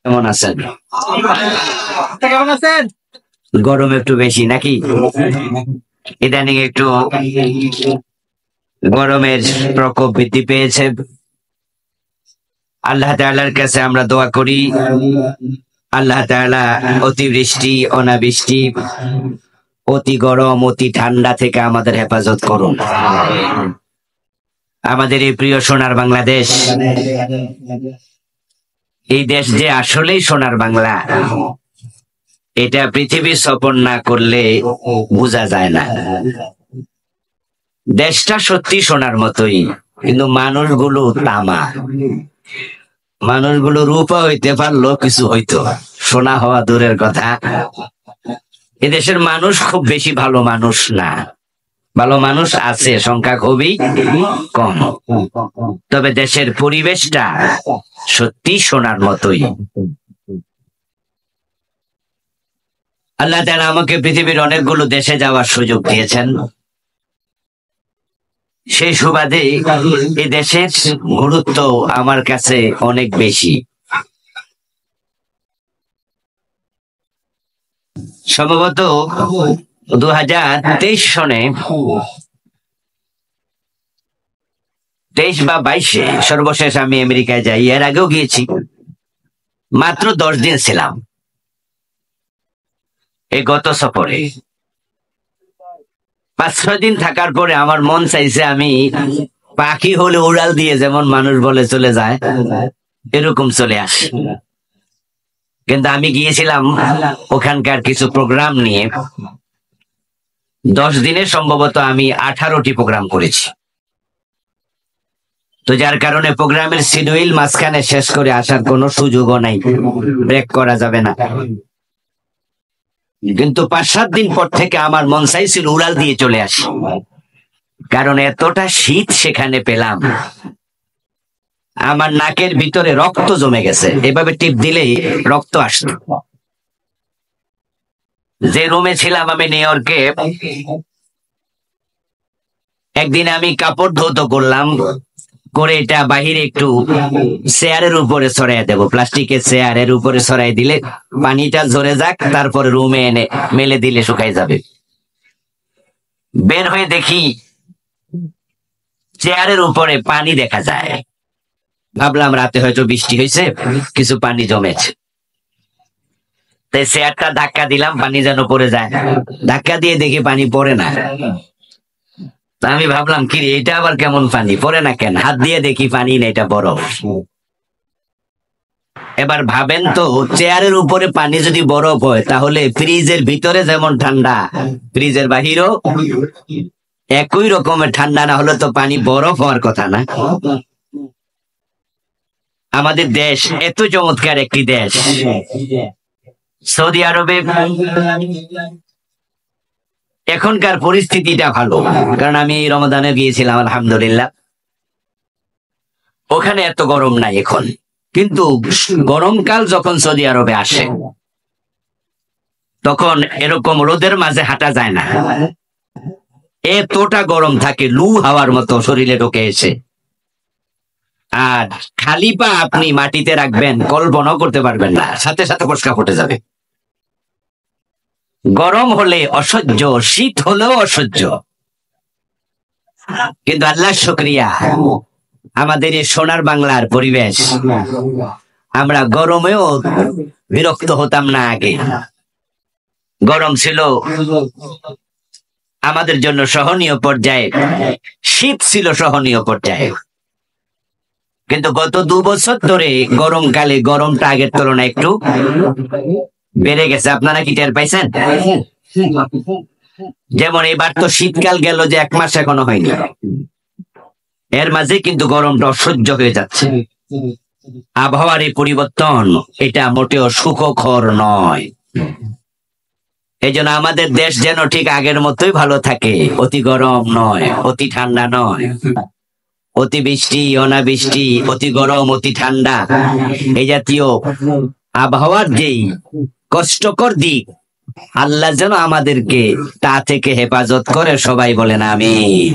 কেমন আছেন? কেমন আছেন? গরম একটু বেশি নাকি? ইদানিং একটু গরমের প্রকোপ বৃদ্ধি পেয়েছে। আল্লাহ তাআলার কাছে আমরা দোয়া করি, আল্লাহ তাআলা অতিবৃষ্টি, অনাবৃষ্টি, অতি গরম, অতি ঠান্ডা থেকে আমাদের হেফাজত করুন। আমাদের এই প্রিয় সোনার বাংলাদেশ, এই দেশ যে আসলেই সোনার বাংলা, এটা পৃথিবী সফর না করলে বোঝা যায় না। দেশটা সত্যি সোনার মতোই, কিন্তু মানুষগুলো তামা। মানুষগুলো রূপা হইতে পারলো কিছু হইতো, সোনা হওয়া দূরের কথা। এদেশের মানুষ খুব বেশি ভালো মানুষ না, ভালো মানুষ আছে, সংখ্যা খুবই কম। তবে দেশের পরিবেশটা সত্যি সোনার মতোই। আল্লাহ তাআলা আমাকে পৃথিবীর অনেকগুলো দেশে যাওয়ার সুযোগ দিয়েছেন। সেই সুবাদে এই দেশের গুরুত্ব আমার কাছে অনেক বেশি। সম্ভবত 2023 সনে 23 বা 22-এ সর্বশেষ আমি আমেরিকায় যাই। এর আগেও গিয়েছি, মাত্র 10 দিন ছিলাম এই গত সফরে। 5-6 দিন থাকার পরে আমার মন চাইছে আমি পাখি হলে উড়াল দিয়ে, যেমন মানুষ বলে চলে যায়, এরকম চলে আসি। কিন্তু আমি গিয়েছিলাম ওখানকার কিছু প্রোগ্রাম নিয়ে। 10 দিনে সম্ভবত আমি 18টি প্রোগ্রাম করেছি। তো যার কারণে প্রোগ্রামের শিডিউল মাঝখানে শেষ করে আসার কোনো সুযোগও নাই, ব্রেক করা যাবে না। কিন্তু 5-7 দিন পর থেকে আমার মন চাইছিল উড়াল দিয়ে চলে আসি, কারণ এতটা শীত সেখানে পেলাম, আমার নাকের ভিতরে রক্ত জমে গেছে। এভাবে টিপ দিলেই রক্ত আসত। যে রুমে ছিলাম আমি নিউ ইয়র্কে, একদিন আমি কাপড় ধৌত করলাম, করে এটা বাহিরে একটু চেয়ারের উপরে ছড়াই দেবো, প্লাস্টিকের চেয়ারের উপরে ছড়াই দিলে পানিটা ঝরে যাক, তারপরে রুমে এনে মেলে দিলে শুকাই যাবে। বের হয়ে দেখি চেয়ারের উপরে পানি দেখা যায়। ভাবলাম রাতে হয়তো বৃষ্টি হয়েছে, কিছু পানি জমেছে। তাই চেয়ারটা ধাক্কা দিলাম, পানি যেন পড়ে যায়। ধাক্কা দিয়ে দেখি পানি পড়ে না। আমি ভাবলাম কি এটা আবার কেমন পানি, পড়ে না কেন? হাত দিয়ে দেখি পানি না, এটা বরফ। এবার ভাবেন তো, চেয়ারের উপরে পানি যদি বরফ হয়, তাহলে ফ্রিজের ভিতরে যেমন ঠান্ডা, ফ্রিজের বাহিরেও একই রকমের ঠান্ডা না হলে তো পানি বরফ হওয়ার কথা না। আমাদের দেশ এত চমৎকার একটি দেশ, সৌদি আরবে এখনকার পরিস্থিতিটা ভালো, কারণ আমি এই রমাদানে গিয়েছিলাম, আলহামদুলিল্লাহ। ওখানে এত গরম নাই এখন, কিন্তু গরমকাল যখন সৌদি আরবে আসে, তখন এরকম রোদের মাঝে হাঁটা যায় না, এতটা গরম থাকে, লু হাওয়ার মতো শরীরে ঢুকে এসে। আর খালি পা আপনি মাটিতে রাখবেন, কল্পনাও করতে পারবেন না, সাথে সাথে ফসকা ফুটে যাবে। গরম হলে অসহ্য, শীত হলেও অসহ্য। কিন্তু আল্লাহর শুকরিয়া, আমাদের এই সোনার বাংলার পরিবেশ, আমরা গরমেও বিরক্ত হতাম না। আগে গরম ছিল আমাদের জন্য সহনীয় পর্যায়ে, শীত ছিল সহনীয় পর্যায়ে। কিন্তু গত 2 বছর ধরে গরমকালে গরমটা আগের তুলনায় একটু বেড়ে গেছে। আপনারা কি টের পাইছেন? যেমন এবার তো শীতকাল গেল যে 1 মাস এখনো হয়নি, এর মাঝে কিন্তু গরমটা অসহ্য হয়ে যাচ্ছে। আবহাওয়ার এই পরিবর্তন, এটা মোটেও সুখকর নয়। এই জন্য আমাদের দেশ যেন ঠিক আগের মতোই ভালো থাকে, অতি গরম নয়, অতি ঠান্ডা নয়, অতি বৃষ্টি, অনাবৃষ্টি, অতি গরম, অতি ঠান্ডা, এই জাতীয় আবহাওয়ার যেই কষ্টকর দিক, আল্লাহ যেন আমাদেরকে তা থেকে হেফাজত করে। সবাই বলেন আমিন।